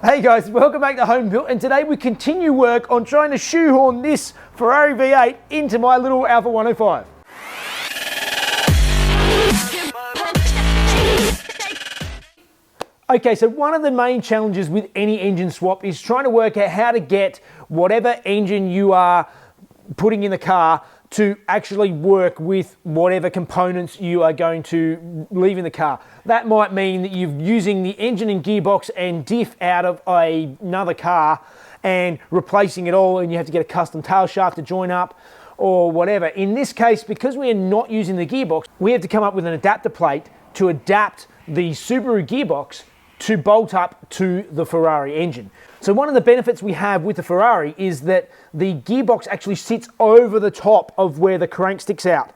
Hey guys, welcome back to Home Built, and today we continue work on trying to shoehorn this Ferrari V8 into my little Alfa 105. Okay, so one of the main challenges with any engine swap is trying to work out how to get whatever engine you are putting in the car to actually work with whatever components you are going to leave in the car. That might mean that you're using the engine and gearbox and diff out of another car and replacing it all, and you have to get a custom tail shaft to join up or whatever. In this case, because we are not using the gearbox, we have to come up with an adapter plate to adapt the Subaru gearbox to bolt up to the Ferrari engine. So one of the benefits we have with the Ferrari is that the gearbox actually sits over the top of where the crank sticks out,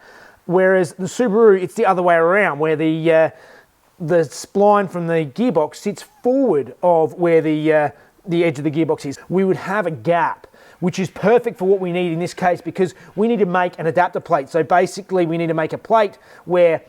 whereas the Subaru, it's the other way around, where the spline from the gearbox sits forward of where the edge of the gearbox is. We would have a gap, which is perfect for what we need in this case, because we need to make an adapter plate. So basically we need to make a plate where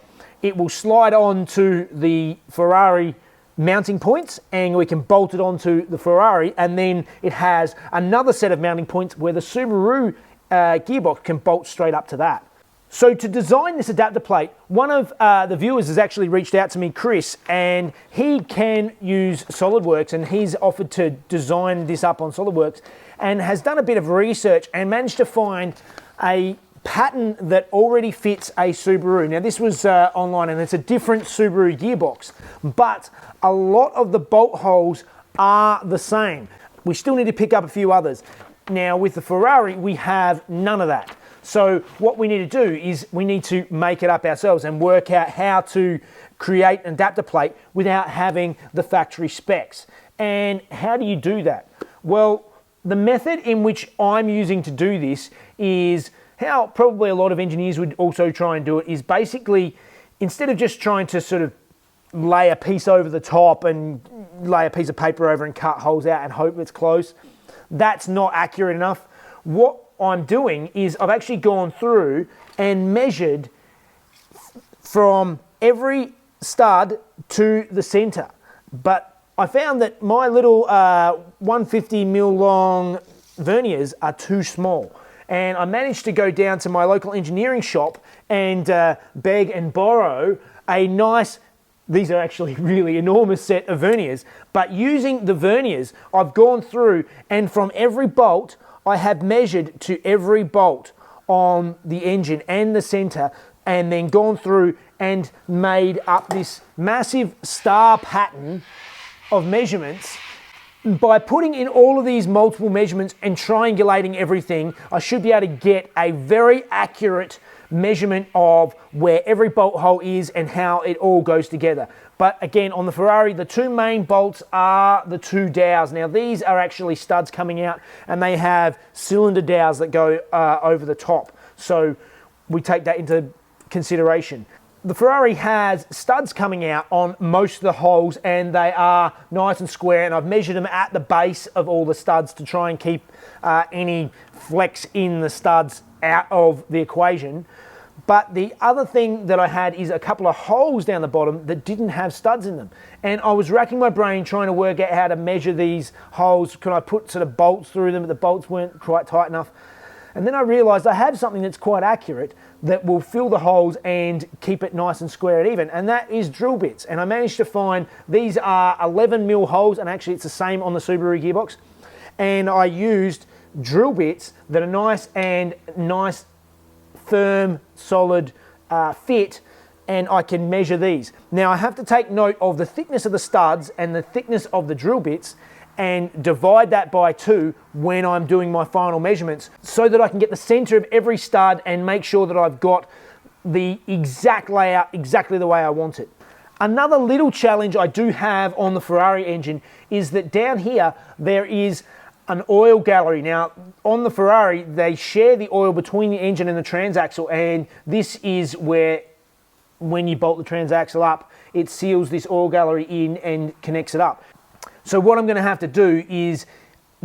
it will slide onto the Ferrari mounting points and we can bolt it onto the Ferrari, and then it has another set of mounting points where the Subaru gearbox can bolt straight up to that. So to design this adapter plate, one of the viewers has actually reached out to me, Chris, and he can use SolidWorks, and he's offered to design this up on SolidWorks and has done a bit of research and managed to find a pattern that already fits a Subaru. Now this was online, and it's a different Subaru gearbox, but a lot of the bolt holes are the same. We still need to pick up a few others. Now with the Ferrari, we have none of that. So what we need to do is we need to make it up ourselves and work out how to create an adapter plate without having the factory specs. And how do you do that? Well, the method in which I'm using to do this is how probably a lot of engineers would also try and do it, is basically, instead of just trying to sort of lay a piece over the top and lay a piece of paper over and cut holes out and hope it's close, that's not accurate enough. What I'm doing is I've actually gone through and measured from every stud to the center. But I found that my little 150mm long verniers are too small. And I managed to go down to my local engineering shop and beg and borrow a nice, these are actually really enormous set of verniers, but using the verniers, I've gone through and from every bolt, I have measured to every bolt on the engine and the center, and then gone through and made up this massive star pattern of measurements. By putting in all of these multiple measurements and triangulating everything, I should be able to get a very accurate measurement of where every bolt hole is and how it all goes together. But again, on the Ferrari, the two main bolts are the two dowels. Now these are actually studs coming out, and they have cylinder dowels that go over the top. So we take that into consideration. The Ferrari has studs coming out on most of the holes, and they are nice and square, and I've measured them at the base of all the studs to try and keep any flex in the studs out of the equation. But the other thing that I had is a couple of holes down the bottom that didn't have studs in them, and I was racking my brain trying to work out how to measure these holes. Can I put sort of bolts through them, but the bolts weren't quite tight enough. And then I realized I have something that's quite accurate that will fill the holes and keep it nice and square and even, and that is drill bits. And I managed to find these are 11mm holes, and actually it's the same on the Subaru gearbox. And I used drill bits that are nice, firm, solid fit, and I can measure these. Now I have to take note of the thickness of the studs and the thickness of the drill bits, and divide that by 2 when I'm doing my final measurements, so that I can get the center of every stud and make sure that I've got the exact layout exactly the way I want it. Another little challenge I do have on the Ferrari engine is that down here there is an oil gallery. Now on the Ferrari they share the oil between the engine and the transaxle, and this is where when you bolt the transaxle up, it seals this oil gallery in and connects it up. So what I'm going to have to do is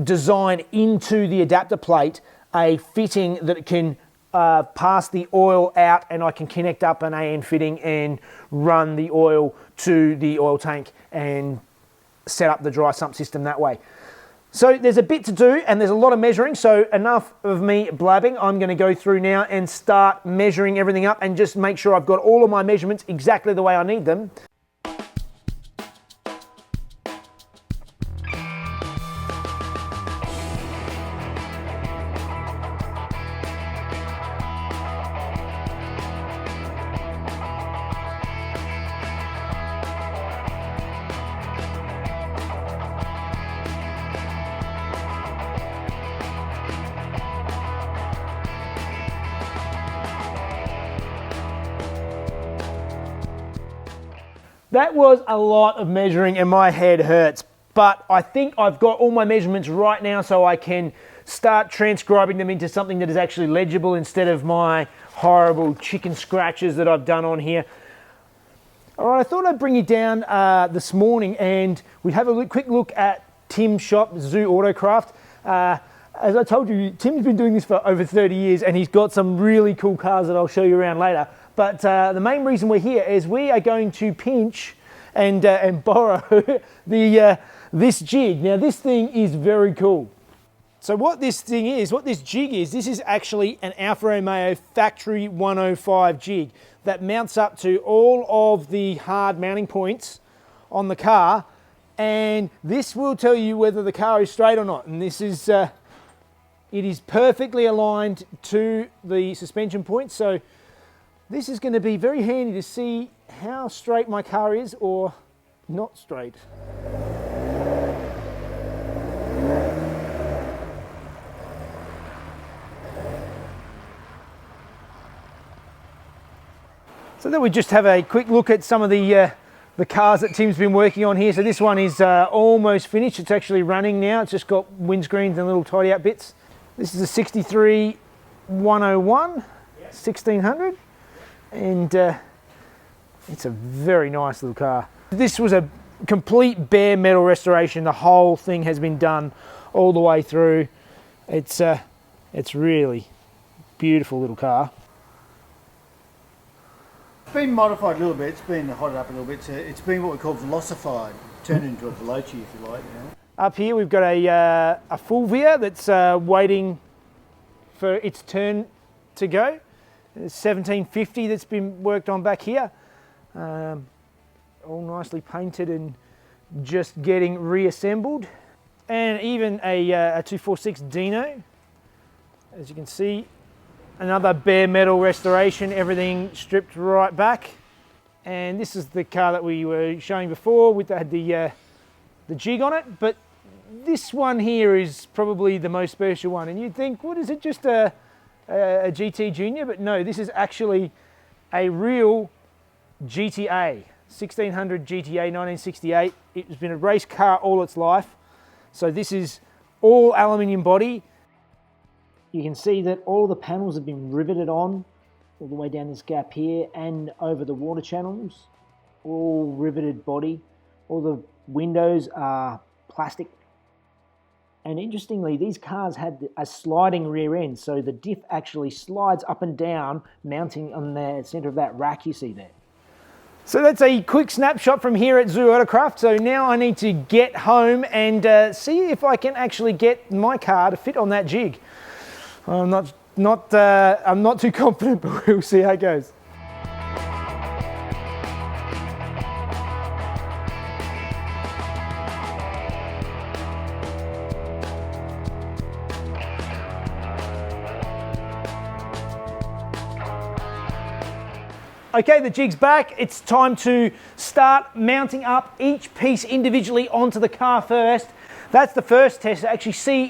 design into the adapter plate a fitting that can pass the oil out, and I can connect up an AN fitting and run the oil to the oil tank and set up the dry sump system that way. So there's a bit to do and there's a lot of measuring, so enough of me blabbing. I'm going to go through now and start measuring everything up and just make sure I've got all of my measurements exactly the way I need them. That was a lot of measuring and my head hurts, but I think I've got all my measurements right now so I can start transcribing them into something that is actually legible instead of my horrible chicken scratches that I've done on here. All right, I thought I'd bring you down this morning and we'd have a quick look at Tim's shop, Zoo Autocraft. As I told you, Tim's been doing this for over 30 years and he's got some really cool cars that I'll show you around later. But the main reason we're here is we are going to pinch and borrow this jig. Now this thing is very cool. So what this thing is, what this jig is, this is actually an Alfa Romeo Factory 105 jig that mounts up to all of the hard mounting points on the car, and this will tell you whether the car is straight or not. And this is, it is perfectly aligned to the suspension points. So this is going to be very handy to see how straight my car is or not straight. So then we just have a quick look at some of the cars that Tim's been working on here. So this one is almost finished. It's actually running now. It's just got windscreens and little tidy up bits. This is a 63 101 1600. And it's a very nice little car. This was a complete bare metal restoration. The whole thing has been done all the way through. It's really beautiful little car. It's been modified a little bit. It's been hotted up a little bit. It's been what we call velocified, turned into a veloce if you like. You know? Up here we've got a Fulvia that's waiting for its turn to go. 1750 that's been worked on back here, all nicely painted and just getting reassembled. And even a 246 Dino, as you can see, another bare metal restoration, everything stripped right back. And this is the car that we were showing before with the jig on it, but this one here is probably the most special one. And you'd think, what is it, just a GT Junior? But no, this is actually a real GTA, 1600 GTA 1968. It's been a race car all its life. So this is all aluminium body. You can see that all the panels have been riveted on all the way down this gap here and over the water channels, all riveted body. All the windows are plastic. And interestingly, these cars had a sliding rear end, so the diff actually slides up and down, mounting on the center of that rack you see there. So that's a quick snapshot from here at Zoo Autocraft. So now I need to get home and see if I can actually get my car to fit on that jig. I'm not too confident, but we'll see how it goes. Okay, the jig's back. It's time to start mounting up each piece individually onto the car first. That's the first test, to actually see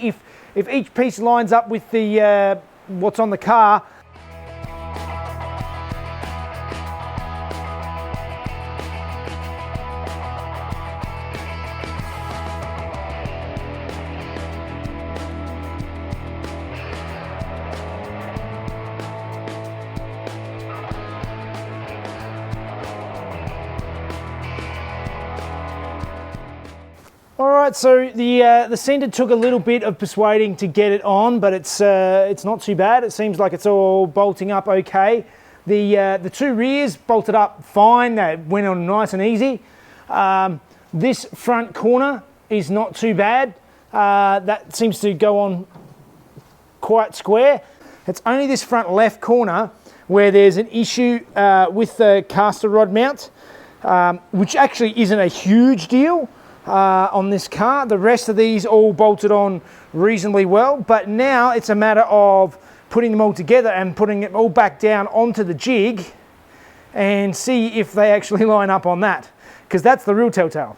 if each piece lines up with the what's on the car. Alright, so the centre took a little bit of persuading to get it on, but it's not too bad. It seems like it's all bolting up okay. The two rears bolted up fine. They went on nice and easy. This front corner is not too bad. That seems to go on quite square. It's only this front left corner where there's an issue with the caster rod mount, which actually isn't a huge deal on this car. The rest of these all bolted on reasonably well, but now it's a matter of putting them all together and putting it all back down onto the jig and see if they actually line up on that, because that's the real telltale.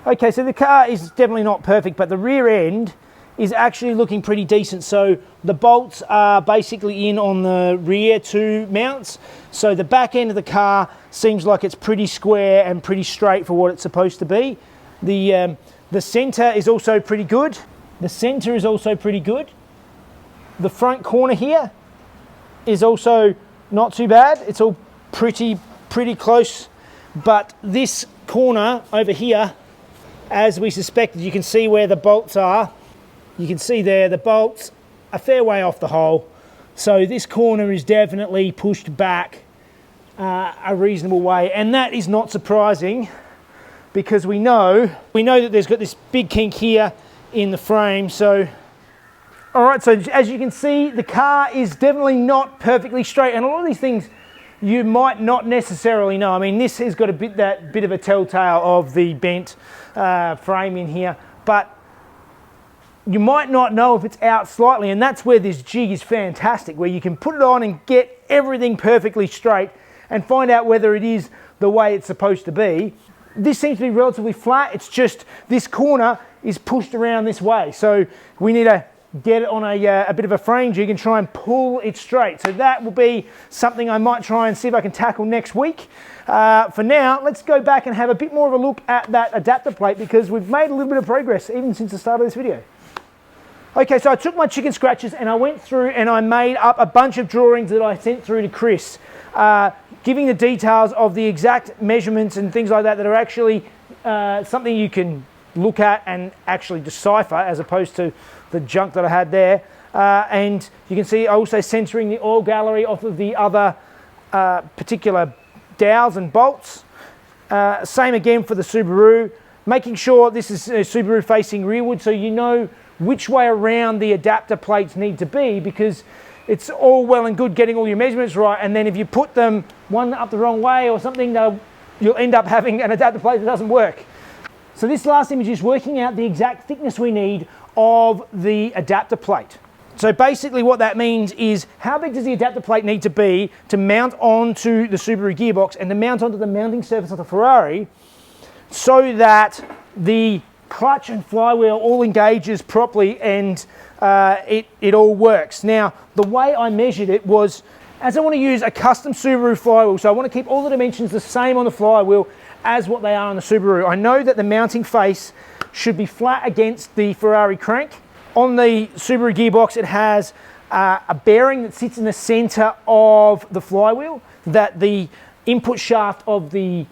Okay, so the car is definitely not perfect, but the rear end is actually looking pretty decent. So the bolts are basically in on the rear two mounts. So the back end of the car seems like it's pretty square and pretty straight for what it's supposed to be. The center is also pretty good. The center is also pretty good. The front corner here is also not too bad. It's all pretty close, but this corner over here, as we suspected, you can see where the bolts are. You can see there the bolts a fair way off the hole. So this corner is definitely pushed back a reasonable way, and that is not surprising because we know that there's got this big kink here in the frame. So all right, so as you can see, the car is definitely not perfectly straight, and a lot of these things you might not necessarily know. I mean, this has got that bit of a telltale of the bent frame in here, but you might not know if it's out slightly, and that's where this jig is fantastic, where you can put it on and get everything perfectly straight and find out whether it is the way it's supposed to be. This seems to be relatively flat. It's just this corner is pushed around this way, so we need to get it on a bit of a frame jig and try and pull it straight. So that will be something I might try and see if I can tackle next week. For now, let's go back and have a bit more of a look at that adapter plate, because we've made a little bit of progress even since the start of this video. Okay, so I took my chicken scratches and I went through and I made up a bunch of drawings that I sent through to Chris, giving the details of the exact measurements and things like that that are actually something you can look at and actually decipher, as opposed to the junk that I had there. And you can see also centering the oil gallery off of the other particular dowels and bolts. Same again for the Subaru, making sure this is Subaru facing rearward, so you know which way around the adapter plates need to be, because it's all well and good getting all your measurements right, and then if you put them one up the wrong way or something, you'll end up having an adapter plate that doesn't work. So this last image is working out the exact thickness we need of the adapter plate. So basically what that means is, how big does the adapter plate need to be to mount onto the Subaru gearbox and to mount onto the mounting surface of the Ferrari, so that the clutch and flywheel all engages properly and it all works. Now, the way I measured it was, as I want to use a custom Subaru flywheel, so I want to keep all the dimensions the same on the flywheel as what they are on the Subaru. I know that the mounting face should be flat against the Ferrari crank. On the Subaru gearbox, it has a bearing that sits in the center of the flywheel that the input shaft of the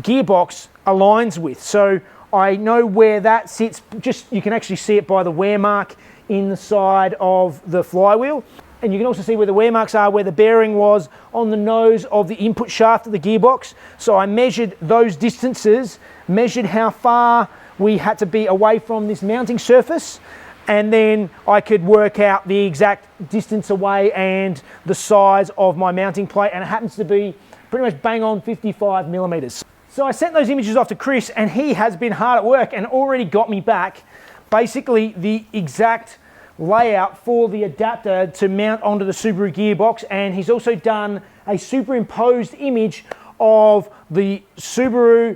gearbox aligns with. So I know where that sits. Just, you can actually see it by the wear mark in the side of the flywheel. And you can also see where the wear marks are, where the bearing was on the nose of the input shaft of the gearbox. So I measured those distances, measured how far we had to be away from this mounting surface, and then I could work out the exact distance away and the size of my mounting plate, and it happens to be pretty much bang on 55 millimeters. So I sent those images off to Chris, and he has been hard at work and already got me back basically the exact layout for the adapter to mount onto the Subaru gearbox, and he's also done a superimposed image of the Subaru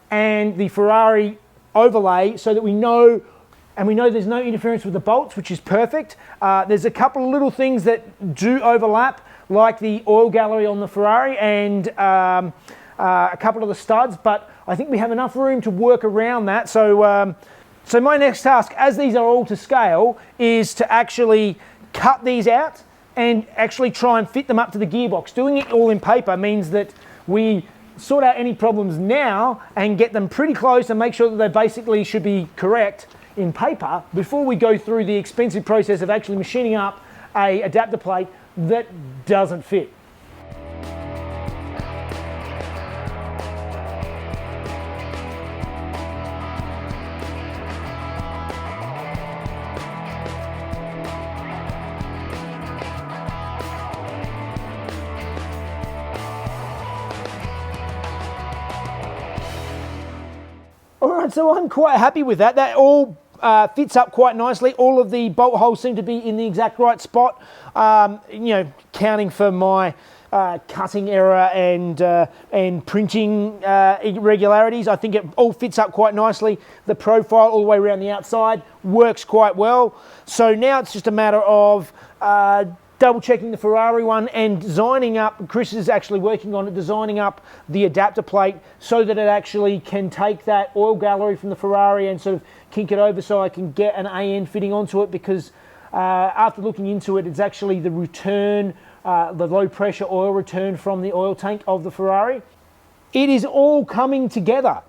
and the Ferrari overlay, so that we know there's no interference with the bolts, which is perfect. There's a couple of little things that do overlap, like the oil gallery on the Ferrari and a couple of the studs, but I think we have enough room to work around that. So my next task, as these are all to scale, is to actually cut these out and actually try and fit them up to the gearbox. Doing it all in paper means that we sort out any problems now and get them pretty close and make sure that they basically should be correct in paper before we go through the expensive process of actually machining up a adapter plate that doesn't fit. All right, so I'm quite happy with that. That all fits up quite nicely. All of the bolt holes seem to be in the exact right spot. You know, counting for my cutting error and printing irregularities, I think it all fits up quite nicely. The profile all the way around the outside works quite well. So now it's just a matter of double checking the Ferrari one and designing up, Chris is actually working on it, designing up the adapter plate so that it actually can take that oil gallery from the Ferrari and sort of kink it over so I can get an AN fitting onto it, because after looking into it, it's actually the return, the low pressure oil return from the oil tank of the Ferrari. It is all coming together.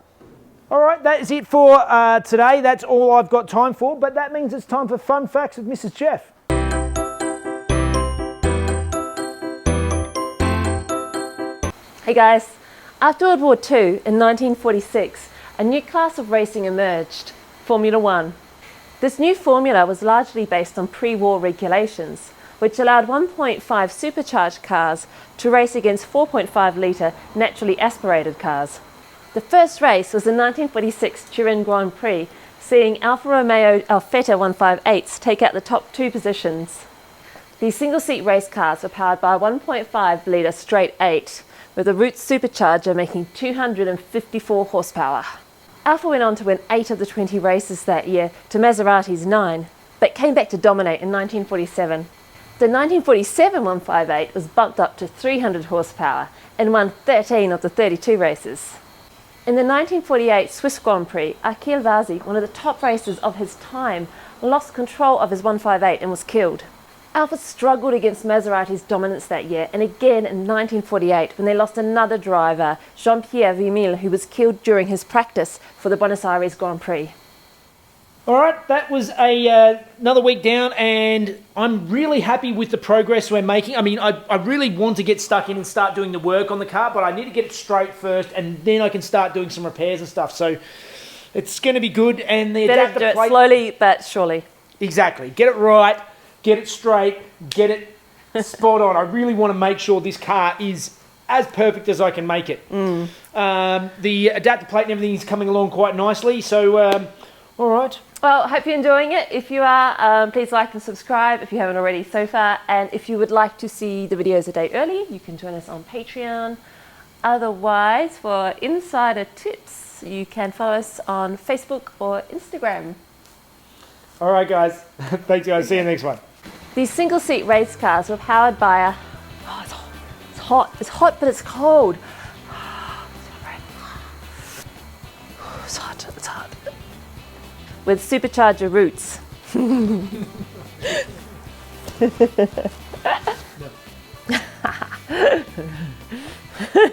All right, that is it for today. That's all I've got time for, but that means it's time for Fun Facts with Mrs. Jeff. Hey guys, after World War II in 1946, a new class of racing emerged, Formula One. This new formula was largely based on pre-war regulations, which allowed 1.5 supercharged cars to race against 4.5 litre naturally aspirated cars. The first race was the 1946 Turin Grand Prix, seeing Alfa Romeo Alfetta 158s take out the top 2 positions. These single-seat race cars were powered by a 1.5 litre straight 8, with a Roots supercharger making 254 horsepower. Alfa went on to win 8 of the 20 races that year to Maserati's 9, but came back to dominate in 1947. The 1947 158 was bumped up to 300 horsepower and won 13 of the 32 races. In the 1948 Swiss Grand Prix, Alfarrari, one of the top racers of his time, lost control of his 158 and was killed. Alfa struggled against Maserati's dominance that year, and again in 1948 when they lost another driver, Jean-Pierre Vimille, who was killed during his practice for the Buenos Aires Grand Prix. All right, that was another week down, and I'm really happy with the progress we're making. I mean, I really want to get stuck in and start doing the work on the car, but I need to get it straight first, and then I can start doing some repairs and stuff. So it's going to be good. And the adapter Better do plate, it slowly but surely. Exactly. Get it right, get it straight, get it spot on. I really want to make sure this car is as perfect as I can make it. The adapter plate and everything is coming along quite nicely. So, all right. Well, I hope you're enjoying it. If you are, please like and subscribe if you haven't already so far. And if you would like to see the videos a day early, you can join us on Patreon. Otherwise, for insider tips, you can follow us on Facebook or Instagram. All right, guys. Thanks, guys. See you next one. These single-seat race cars were powered by a... Oh, it's hot. It's hot, but it's cold. It's hot. It's hot. With supercharger roots.